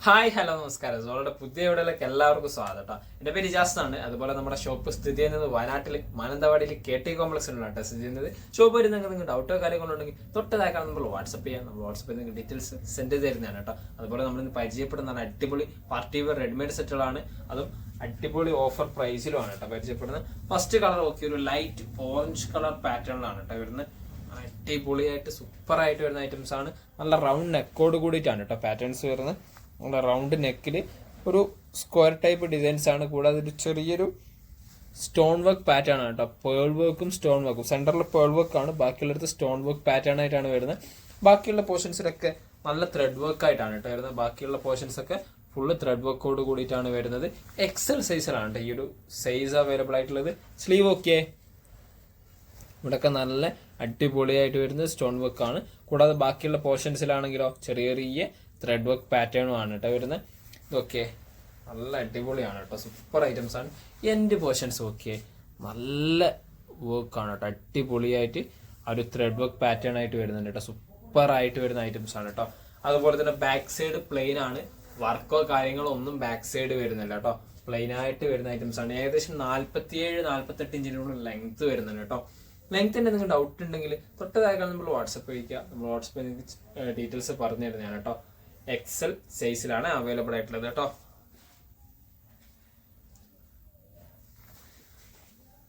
Hi hello നമസ്കാരം. സോളുടെ പുതിയ വീഡിയോയിലേക്ക് എല്ലാവർക്കും സ്വാഗതം കേട്ടോ. എൻ്റെ പേര് ഇജാസ് ആണ്. അതുപോലെ നമ്മുടെ ഷോപ്പ് സ്ഥിതി ചെയ്യുന്നത് വയനാട്ടിൽ മാനന്തവാടിയിൽ KT കോംപ്ലക്സിലാണ് സ്ഥിതി ചെയ്യുന്നത്. ഷോപ്പ് വരും നിങ്ങൾക്ക് ഡൗട്ടോ കാര്യങ്ങളുണ്ടെങ്കിൽ തൊട്ടതാക്കാൻ നമ്മൾ വാട്സപ്പ് ചെയ്യാം. നമ്മൾ വാട്സപ്പിൽ നിങ്ങൾക്ക് ഡീറ്റെയിൽസ് സെൻഡ് ചെയ്ത് തരുന്നതാണ് കേട്ടോ. അതുപോലെ നമ്മളിന്ന് പരിചയപ്പെടുന്നതാണ് അടിപൊളി പാർട്ടി വെയർ റെഡിമെയ്ഡ് സെറ്റുകളാണ്. അതും അടിപൊളി ഓഫർ പ്രൈസിലുമാണ് കേട്ടോ പരിചയപ്പെടുന്നത്. ഫസ്റ്റ് കളർ നോക്കി ഒരു ലൈറ്റ് ഓറഞ്ച് കളർ പാറ്റേണിലാണ് കേട്ടോ വരുന്നത്. അടിപൊളിയായിട്ട് സൂപ്പറായിട്ട് വരുന്ന ഐറ്റംസ് ആണ്. നല്ല റൗണ്ട് നെക്കോട് കൂടിയിട്ടാണ് കേട്ടോ പാറ്റേൺസ് വരുന്നത്. നമ്മുടെ റൗണ്ട് നെക്കിൽ ഒരു സ്ക്വയർ ടൈപ്പ് ഡിസൈൻസ് ആണ്. കൂടാതെ ഒരു ചെറിയൊരു സ്റ്റോൺ വർക്ക് പാറ്റേൺ ആണ് കേട്ടോ. പേൾ വർക്കും സ്റ്റോൺ വർക്കും സെന്ററിൽ പേൾ വർക്ക് ആണ്, ബാക്കിയുള്ളടത്ത് സ്റ്റോൺ വർക്ക് പാറ്റേൺ ആയിട്ടാണ് വരുന്നത്. ബാക്കിയുള്ള പോർഷൻസിലൊക്കെ നല്ല ത്രെഡ് വർക്ക് ആയിട്ടാണ് കേട്ടോ വരുന്നത്. ബാക്കിയുള്ള പോർഷൻസ് ഒക്കെ ഫുള്ള് ത്രെഡ് വർക്കോട് കൂടിയിട്ടാണ് വരുന്നത്. XL സൈസിലാണ് കേട്ടോ ഈ ഒരു സൈസ് അവൈലബിൾ ആയിട്ടുള്ളത്. സ്ലീവ് ഓക്കെ ഇവിടെയൊക്കെ നല്ല അടിപൊളിയായിട്ട് വരുന്നത് സ്റ്റോൺ വർക്ക് ആണ്. കൂടാതെ ബാക്കിയുള്ള പോർഷൻസിലാണെങ്കിലോ ചെറിയ ചെറിയ ത്രെഡ് വർക്ക് പാറ്റേണും ആണ് കേട്ടോ വരുന്നത്. ഇതൊക്കെ നല്ല അടിപൊളിയാണ് കേട്ടോ, സൂപ്പർ ഐറ്റംസ് ആണ്. എൻഡ് പോർഷൻസ് ഓക്കെ നല്ല വർക്കാണ് കേട്ടോ, അടിപൊളിയായിട്ട് ആ ഒരു ത്രെഡ് വർക്ക് പാറ്റേൺ ആയിട്ട് വരുന്നുണ്ട് കേട്ടോ. സൂപ്പർ ആയിട്ട് വരുന്ന ഐറ്റംസ് ആണ് കേട്ടോ. അതുപോലെ തന്നെ ബാക്ക് സൈഡ് പ്ലെയിൻ ആണ്, വർക്കോ കാര്യങ്ങളോ ഒന്നും ബാക്ക് സൈഡ് വരുന്നില്ല കേട്ടോ. പ്ലെയിൻ ആയിട്ട് വരുന്ന ഐറ്റംസ് ആണ്. ഏകദേശം 47-48 ഇഞ്ചിനുള്ള ലെങ്ത് വരുന്നുണ്ട് കേട്ടോ. ലെങ്ത്തിന്റെ നിങ്ങൾക്ക് ഡൗട്ട് ഉണ്ടെങ്കിൽ തൊട്ടതായി നമ്മൾ വാട്സപ്പ് കഴിക്കുക. നമ്മൾ വാട്സപ്പിൽ നിങ്ങൾക്ക് ഡീറ്റെയിൽസ് പറഞ്ഞു തരുന്നതാണ് കേട്ടോ. XL സൈസിലാണ് അവൈലബിൾ ആയിട്ടുള്ളത് കേട്ടോ.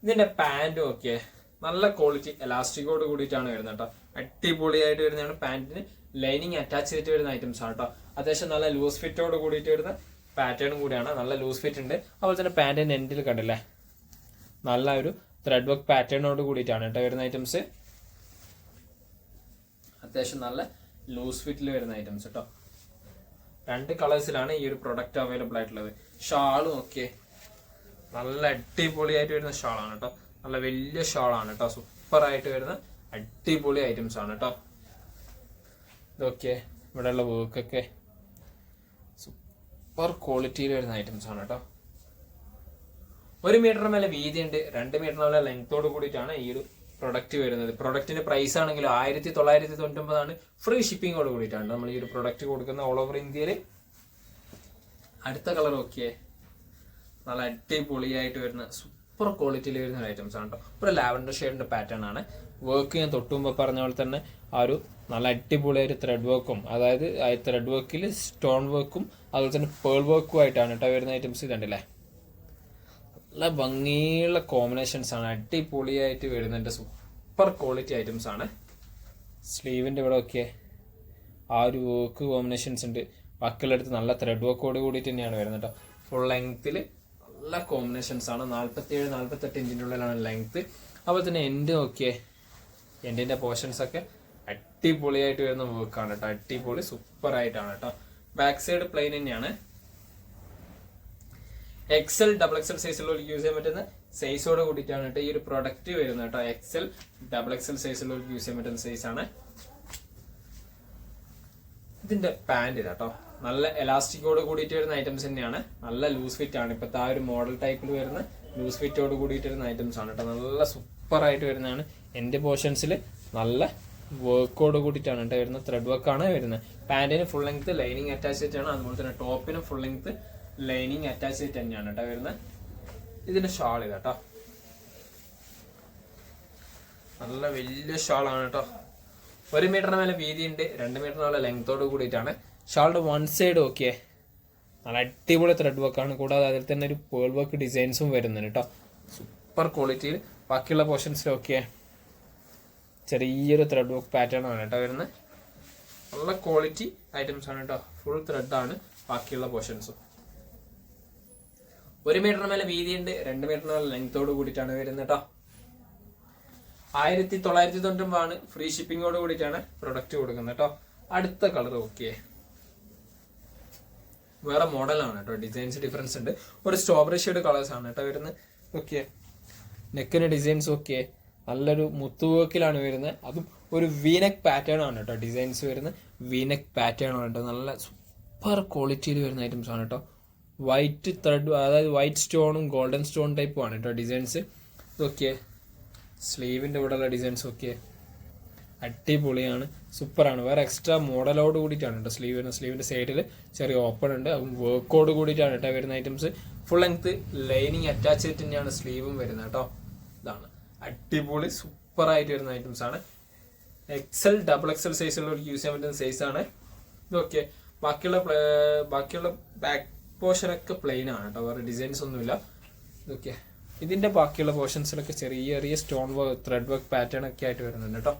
ഇതിന്റെ പാന്റ് ഒക്കെ നല്ല ക്വാളിറ്റി എലാസ്റ്റിക്കോട് കൂടിയിട്ടാണ് വരുന്നത് കേട്ടോ. അടിപൊളിയായിട്ട് വരുന്നതാണ്. പാന്റിന് ലൈനിങ് അറ്റാച്ച് ചെയ്തിട്ട് വരുന്ന ഐറ്റംസ് ആണ് കേട്ടോ. അത്യാവശ്യം നല്ല ലൂസ് ഫിറ്റോട് കൂടിയിട്ട് വരുന്ന പാറ്റേണും കൂടിയാണ്. നല്ല ലൂസ് ഫിറ്റ് ഉണ്ട്. അതുപോലെ തന്നെ പാന്റിന്റെ എൻഡിൽ കണ്ടില്ലേ നല്ല ഒരു ത്രെഡ് വർക്ക് പാറ്റേണോട് കൂടിയിട്ടാണ് കേട്ടോ വരുന്ന ഐറ്റംസ്. അത്യാവശ്യം നല്ല ലൂസ് ഫിറ്റിൽ വരുന്ന ഐറ്റംസ് കേട്ടോ. 2 കളേഴ്സിലാണ് ഈ ഒരു പ്രൊഡക്റ്റ് അവൈലബിൾ ആയിട്ടുള്ളത്. ഷാളും ഒക്കെ നല്ല അടിപൊളിയായിട്ട് വരുന്ന ഷാളാണ് കേട്ടോ. നല്ല വലിയ ഷാളാണ് കേട്ടോ. സൂപ്പർ ആയിട്ട് വരുന്ന അടിപൊളി ഐറ്റംസ് ആണ് കേട്ടോ. ഇതൊക്കെ ഇവിടെയുള്ള വർക്കൊക്കെ സൂപ്പർ ക്വാളിറ്റിയിൽ വരുന്ന ഐറ്റംസ് ആണ് കേട്ടോ. 1 മീറ്ററിന് മേലെ വീതിയുണ്ട്, 2 മീറ്ററിന് മേലെ ലെങ്തോട് കൂടിയിട്ടാണ് ഈ ഒരു പ്രൊഡക്റ്റ് വരുന്നത്. പ്രൊഡക്റ്റിന്റെ പ്രൈസ് ആണെങ്കിൽ 1999 ഫ്രീ ഷിപ്പിങ്ങോട് കൂടിയിട്ടാണ് നമ്മൾ ഈ ഒരു പ്രൊഡക്റ്റ് കൊടുക്കുന്നത് ഓൾ ഓവർ ഇന്ത്യയിൽ. അടുത്ത കളർ നോക്കിയേ നല്ല അടിപൊളിയായിട്ട് വരുന്ന സൂപ്പർ ക്വാളിറ്റിയിൽ വരുന്ന ഐറ്റംസ് ആണ് കേട്ടോ. ഒരു ലാവൻഡർ ഷെയ്ഡിന്റെ പാറ്റേൺ ആണ്. വർക്ക് ഞാൻ തൊട്ടുമുമ്പ് പറഞ്ഞ പോലെ തന്നെ ആ ഒരു നല്ല അടിപൊളിയായിട്ട് ത്രെഡ് വർക്കും, അതായത് ആ ത്രെഡ് വർക്കിൽ സ്റ്റോൺ വർക്കും അതുപോലെ തന്നെ പേൾ വർക്കും ആയിട്ടാണ് കേട്ടോ വരുന്ന ഐറ്റംസ്. ഇതുണ്ടല്ലേ നല്ല ഭംഗിയുള്ള കോമ്പിനേഷൻസ് ആണ്, അടിപൊളിയായിട്ട് വരുന്നുണ്ട്. സൂപ്പർ ക്വാളിറ്റി ഐറ്റംസ് ആണ്. സ്ലീവിൻ്റെ ഇവിടെ ഒക്കെ ആ ഒരു വർക്ക് കോമ്പിനേഷൻസ് ഉണ്ട്. ബാക്കിയുള്ളടുത്ത് നല്ല ത്രെഡ് വർക്കോട് കൂടിയിട്ട് തന്നെയാണ് വരുന്നത് കേട്ടോ. ഫുൾ ലെങ്ത്തിൽ നല്ല കോമ്പിനേഷൻസ് ആണ്. 47-48 ഇഞ്ചിൻ്റെ ഉള്ളിലാണ് ലെങ്ത്ത്. അതുപോലെ തന്നെ എൻഡ് നോക്കിയേ, എൻഡിൻ്റെ പോർഷൻസ് ഒക്കെ അടിപൊളിയായിട്ട് വരുന്ന വർക്കാണ് കേട്ടോ. അടിപൊളി സൂപ്പർ ആയിട്ടാണ് കേട്ടോ. ബാക്ക് സൈഡ് പ്ലെയിൻ തന്നെയാണ്. XL XXL സൈസിലുള്ള യൂസ് ചെയ്യാൻ പറ്റുന്ന സൈസോട് കൂടിയിട്ടാണ് കേട്ടോ ഈ ഒരു പ്രൊഡക്റ്റ് വരുന്നത് കേട്ടോ. XL XXL സൈസിലുള്ള യൂസ് ചെയ്യാൻ പറ്റുന്ന സൈസാണ്. ഇതിന്റെ പാന്റ് കേട്ടോ നല്ല എലാസ്റ്റിക്കോട് കൂടിയിട്ട് വരുന്ന ഐറ്റംസ് തന്നെയാണ്. നല്ല ലൂസ് ഫിറ്റ് ആണ്. ഇപ്പോഴത്തെ ആ ഒരു മോഡൽ ടൈപ്പിൽ വരുന്ന ലൂസ് ഫിറ്റോട് കൂടിയിട്ട് വരുന്ന ഐറ്റംസ് ആണ് കേട്ടോ. നല്ല സൂപ്പർ ആയിട്ട് വരുന്നതാണ്. എൻ്റെ പോർഷൻസിൽ നല്ല വർക്കോട് കൂടിയിട്ടാണ് കേട്ടോ വരുന്നത്. ത്രെഡ് വർക്കാണ് വരുന്നത്. പാന്റിന് ഫുൾ ലെങ്ത് ലൈനിങ് അറ്റാച്ച് ചെയ്തിട്ടാണ്. അതുപോലെ തന്നെ ടോപ്പിന് ഫുൾ ലെങ്ത് ലൈനിങ് അറ്റാച്ച് ചെയ്തിട്ട് തന്നെയാണ് കേട്ടോ വരുന്നത്. ഇതിന്റെ ഷാൾ ഇതാട്ടോ, നല്ല വലിയ ഷാളാണ് കേട്ടോ. 1 മീറ്ററിന് മേലെ വീതിയുണ്ട്, 2 മീറ്ററിന് മേലെ ലെങ്തോട് കൂടിയിട്ടാണ്. ഷാളിന്റെ വൺ സൈഡ് ഓക്കെ നല്ല അടിപൊളി ത്രെഡ് വർക്കാണ്. കൂടാതെ അതിൽ തന്നെ ഒരു പേൾ വർക്ക് ഡിസൈൻസും വരുന്നുണ്ട് കേട്ടോ. സൂപ്പർ ക്വാളിറ്റിയിൽ. ബാക്കിയുള്ള പോർഷൻസിലൊക്കെ ചെറിയൊരു ത്രെഡ് വർക്ക് പാറ്റേൺ ആണ് കേട്ടോ വരുന്നത്. നല്ല ക്വാളിറ്റി ഐറ്റംസ് ആണ് കേട്ടോ. ഫുൾ ത്രെഡ് ആണ് ബാക്കിയുള്ള പോർഷൻസും. 1 മീറ്ററിന് മേലെ വീതിയുണ്ട്, 2 മീറ്ററിന് മേലെ ലെങ്തോട് കൂടിയിട്ടാണ് വരുന്നത് കേട്ടോ. 1999 ഫ്രീ ഷിപ്പിങ്ങോട് കൂടിയിട്ടാണ് പ്രൊഡക്റ്റ് കൊടുക്കുന്നത് കേട്ടോ. അടുത്ത കളർ ഓക്കെ വേറെ മോഡലാണ് കേട്ടോ. ഡിസൈൻസ് ഡിഫറൻസ് ഉണ്ട്. ഒരു സ്ട്രോബെറി ഷെയ്ഡ് കളേഴ്സ് ആണ് കേട്ടോ വരുന്നത്. ഓക്കെ നെക്കിന് ഡിസൈൻസ് ഓക്കെ നല്ലൊരു മുത്തുവർക്കിലാണ് വരുന്നത്. അതും ഒരു വീനെക്ക് പാറ്റേൺ ആണ് കേട്ടോ ഡിസൈൻസ് വരുന്നത്. വീനെക്ക് പാറ്റേൺ ആണ് കേട്ടോ. നല്ല സൂപ്പർ ക്വാളിറ്റിയിൽ വരുന്ന ഐറ്റംസ് ആണ് കേട്ടോ. വൈറ്റ് ത്രെഡ്, അതായത് വൈറ്റ് സ്റ്റോണും ഗോൾഡൻ സ്റ്റോൺ ടൈപ്പും ആണ് കേട്ടോ ഡിസൈൻസ്. ഇതൊക്കെ സ്ലീവിൻ്റെ ഇവിടെയുള്ള ഡിസൈൻസ് ഒക്കെ അടിപൊളിയാണ്, സൂപ്പറാണ്. വേറെ എക്സ്ട്രാ മോഡലോട് കൂടിയിട്ടാണ് കേട്ടോ സ്ലീവിന്റെ സൈഡിൽ ചെറിയ ഓപ്പൺ ഉണ്ട്, വർക്കോട് കൂടിയിട്ടാണ് കേട്ടോ വരുന്ന items. Full length lining attach ചെയ്തിട്ട് തന്നെയാണ് സ്ലീവും വരുന്നത് കേട്ടോ. ഇതാണ് അടിപൊളി സൂപ്പറായിട്ട് വരുന്ന ഐറ്റംസ് ആണ്. XL XXL സൈസുള്ളവർക്ക് യൂസ് ചെയ്യാൻ പറ്റുന്ന സൈസാണ് ഇതൊക്കെ. ബാക്കിയുള്ള ബാക്ക് പോർഷനൊക്കെ പ്ലെയിൻ ആണ് കേട്ടോ, വേറെ ഡിസൈൻസ് ഒന്നുമില്ല ഇതൊക്കെ. ഇതിന്റെ ബാക്കിയുള്ള പോർഷൻസിലൊക്കെ ചെറിയ ചെറിയ stone work thread work pattern ഒക്കെ ആയിട്ട് വരുന്നുണ്ട് കേട്ടോ.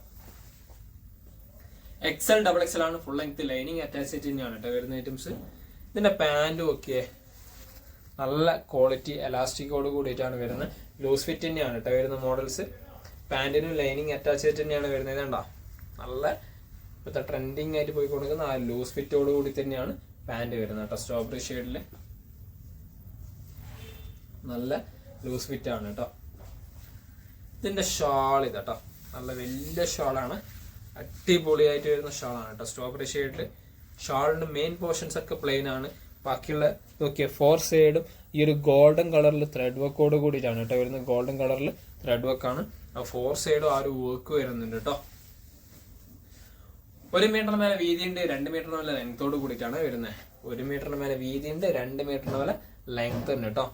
XL XXL ആണ്, ഫുൾ ലെങ്ത് ലൈനിങ് അറ്റാച്ച് ചെയ്ത് തന്നെയാണ് കേട്ടോ വരുന്ന ഐറ്റംസ്. ഇതിന്റെ പാൻറ്റും ഒക്കെ നല്ല ക്വാളിറ്റി എലാസ്റ്റിക്കോട് കൂടിയിട്ടാണ് വരുന്നത്. ലൂസ് ഫിറ്റ് തന്നെയാണ് കേട്ടോ വരുന്ന മോഡൽസ്. പാൻറ്റിനും ലൈനിങ് അറ്റാച്ച് ചെയ്തിട്ട് തന്നെയാണ് വരുന്നത്. ഇതുണ്ടോ നല്ല ഇപ്പോഴത്തെ ട്രെൻഡിങ് ആയിട്ട് പോയിക്കൊണ്ടിരിക്കുന്ന ആ ലൂസ് ഫിറ്റോട് കൂടി തന്നെയാണ് പാൻറ് വരുന്നത് കേട്ടോ. സ്ട്രോബെറി ഷെയ്ഡില് നല്ല ലൂസ് ഫിറ്റ് ആണ് കേട്ടോ. ഇതിന്റെ ഷാൾ ഇതാട്ടോ, നല്ല വലിയ ഷാളാണ്, അടിപൊളിയായിട്ട് വരുന്ന ഷാളാണ് കേട്ടോ. സ്ട്രോബെറി ഷെയ്ഡില് ഷാളിന്റെ മെയിൻ പോർഷൻസ് ഒക്കെ പ്ലെയിൻ ആണ്. ബാക്കിയുള്ള ഇതൊക്കെ 4 സൈഡും ഈ ഒരു ഗോൾഡൻ കളറിൽ ത്രെഡ് വർക്കോട് കൂടിയിട്ടാണ് കേട്ടോ വരുന്നത്. ഗോൾഡൻ കളറിൽ ത്രെഡ് വർക്കാണ്. ആ 4 സൈഡും ആ ഒരു വർക്ക് വരുന്നുണ്ട് കേട്ടോ. 1 മീറ്ററിന് മേലെ വീതിയുണ്ട്, 2 മീറ്ററിന് മേലെ ലെങ്തോട് കൂടിയിട്ടാണ് വരുന്നത്. 1 മീറ്ററിന് മേലെ വീതിയുണ്ട്, 2 മീറ്ററിന് മേലെ ലെങ്ത് ഉണ്ട് കേട്ടോ.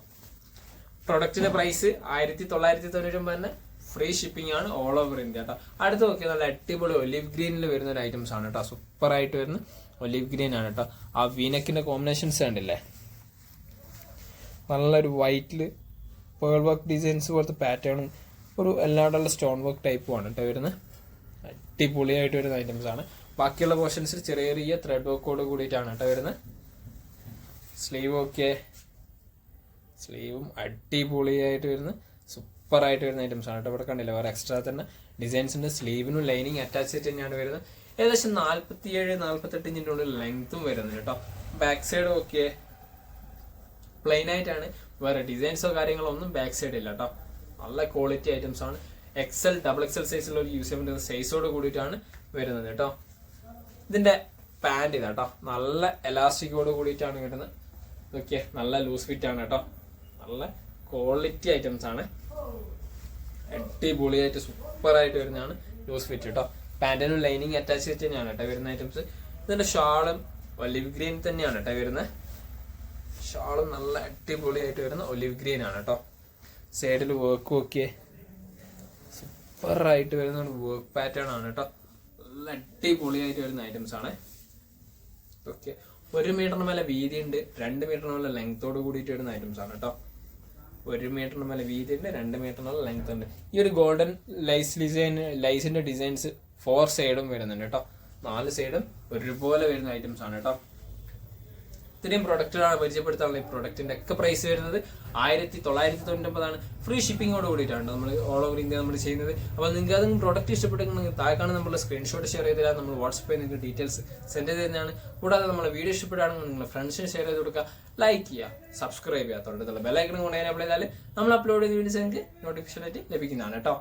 പ്രൊഡക്റ്റിന്റെ പ്രൈസ് 1999 തന്നെ, ഫ്രീ ഷിപ്പിംഗ് ആണ് ഓൾ ഓവർ ഇന്ത്യ കേട്ടോ. അടുത്ത് നോക്കിയാൽ നല്ല അടിപൊളി ഒലിവ് ഗ്രീനിൽ വരുന്ന ഒരു ഐറ്റംസ് ആണ് കേട്ടോ. സൂപ്പർ ആയിട്ട് വരുന്ന ഒലിവ് ഗ്രീൻ ആണ് കേട്ടോ. ആ വീനക്കിന്റെ കോമ്പിനേഷൻസ് കണ്ടില്ലേ, നല്ലൊരു വൈറ്റില് പേൾ വർക്ക് ഡിസൈൻസ് പോലത്തെ പാറ്റേണും ഒരു എല്ലായിടുള്ള സ്റ്റോൺ വർക്ക് ടൈപ്പുമാണ് കേട്ടോ വരുന്നത്. അടിപൊളിയായിട്ട് വരുന്ന ഐറ്റംസ് ആണ്. ബാക്കിയുള്ള പോർഷൻസിൽ ചെറിയ ചെറിയ ത്രെഡ് വർക്കോട് കൂടിയിട്ടാണ് കേട്ടോ വരുന്നത്. സ്ലീവ് ഒക്കെ, സ്ലീവും അടിപൊളിയായിട്ട് വരുന്ന സൂപ്പറായിട്ട് വരുന്ന ഐറ്റംസ് ആണ് കേട്ടോ. ഇവിടെ കണ്ടില്ല, വേറെ എക്സ്ട്രാ തന്നെ ഡിസൈൻസിന്റെ സ്ലീവിനും ലൈനിങ് അറ്റാച്ച് ചെയ്തിട്ട് തന്നെയാണ് വരുന്നത്. ഏകദേശം 47-48 ഇഞ്ചിന്റെ ഉള്ളിൽ ലെങ്ത്തും വരുന്നത് കേട്ടോ. ബാക്ക് സൈഡും ഒക്കെ പ്ലെയിൻ ആയിട്ടാണ്, വേറെ ഡിസൈൻസോ കാര്യങ്ങളോ ഒന്നും ബാക്ക് സൈഡ് ഇല്ല കേട്ടോ. നല്ല ക്വാളിറ്റി ഐറ്റംസ് ആണ്. XL XXL സൈസുള്ള ഒരു യൂസ് ചെയ്യുന്ന സൈസോട് കൂടിയിട്ടാണ് വരുന്നത് കേട്ടോ. ഇതിന്റെ പാൻറ് ഇതാട്ടോ, നല്ല എലാസ്റ്റിക്കോട് കൂടിയിട്ടാണ് കിട്ടുന്നത്. ഓക്കെ, നല്ല ലൂസ് ഫിറ്റ് ആണ് കേട്ടോ. നല്ല ക്വാളിറ്റി ഐറ്റംസ് ആണ്, അടിപൊളിയായിട്ട് സൂപ്പറായിട്ട് വരുന്നതാണ് ലൂസ് ഫിറ്റ് കേട്ടോ. പാൻറ്റിനും ലൈനിങ് അറ്റാച്ച് ചെയ്തിട്ട് തന്നെയാണ് കേട്ടോ വരുന്ന ഐറ്റംസ്. ഇതിന്റെ ഷാളും ഒലിവ് ഗ്രീൻ തന്നെയാണ് കേട്ടോ വരുന്നത്. ഷാളും നല്ല അടിപൊളിയായിട്ട് വരുന്ന ഒലിവ് ഗ്രീൻ ആണ് കേട്ടോ. സൈഡിൽ വർക്കും ഒക്കെ സൂപ്പറായിട്ട് വരുന്ന വർക്ക് പാറ്റേൺ ആണ് കേട്ടോ. നല്ല അടിപൊളിയായിട്ട് വരുന്ന ഐറ്റംസ് ആണ്. ഓക്കെ, 1 മീറ്ററിന് മേലെ വീതി ഉണ്ട്, 2 മീറ്ററിന് മേലെ ലെങ്തോട് കൂടിയിട്ട് വരുന്ന ഐറ്റംസ് ആണ് കേട്ടോ. 1 മീറ്ററിന് മേലെ വീതി ഉണ്ട്, 2 മീറ്ററിന് മേലെ ലെങ്ത് ഉണ്ട്. ഈ ഒരു ഗോൾഡൻ ലൈസിന്റെ ഡിസൈൻസ് 4 സൈഡും വരുന്നുണ്ട് കേട്ടോ. 4 സൈഡും ഒരുപോലെ വരുന്ന ഐറ്റംസ് ആണ് കേട്ടോ. ഇത്രയും പ്രൊഡക്റ്റുകളാണ് പരിചയപ്പെടുത്താനുള്ള. ഈ പ്രൊഡക്റ്റിന്റെ ഒക്കെ പ്രൈസ് വരുന്നത് 1999 ഫ്രീ ഷിപ്പിങ്ങോട് കൂടിയിട്ടാണ് നമ്മൾ ഓൾ ഓവർ ഇന്ത്യ നമ്മൾ ചെയ്യുന്നത്. അപ്പോൾ നിങ്ങൾക്ക് അത് പ്രൊഡക്റ്റ് ഇഷ്ടപ്പെട്ടെങ്കിൽ താഴെ നമ്മൾ സ്ക്രീൻഷോട്ട് ഷെയർ ചെയ്ത് തരാം. നമ്മൾ വാട്സപ്പിൽ നിങ്ങൾക്ക് ഡീറ്റെയിൽസ് സെൻഡ് ചെയ്ത് തരുന്നതാണ്. കൂടാതെ നമ്മുടെ വീഡിയോ ഇഷ്ടപ്പെടുകയാണെങ്കിൽ നിങ്ങൾ ഫ്രണ്ട്സിന് ഷെയർ ചെയ്ത് കൊടുക്കുക, ലൈക്ക് ചെയ്യുക, സബ്സ്ക്രൈബ് ചെയ്യുക, തൊട്ടടുത്തുള്ള ബെല്ലൈക്കൺ കൊണ്ട് എനേബിൾ ചെയ്താൽ നമ്മൾ അപ്ലോഡ് ചെയ്ത വീഡിയോസ് നിങ്ങൾക്ക് നോട്ടിഫിക്കേഷൻ ആയിട്ട് ലഭിക്കുന്നതാണ് കേട്ടോ.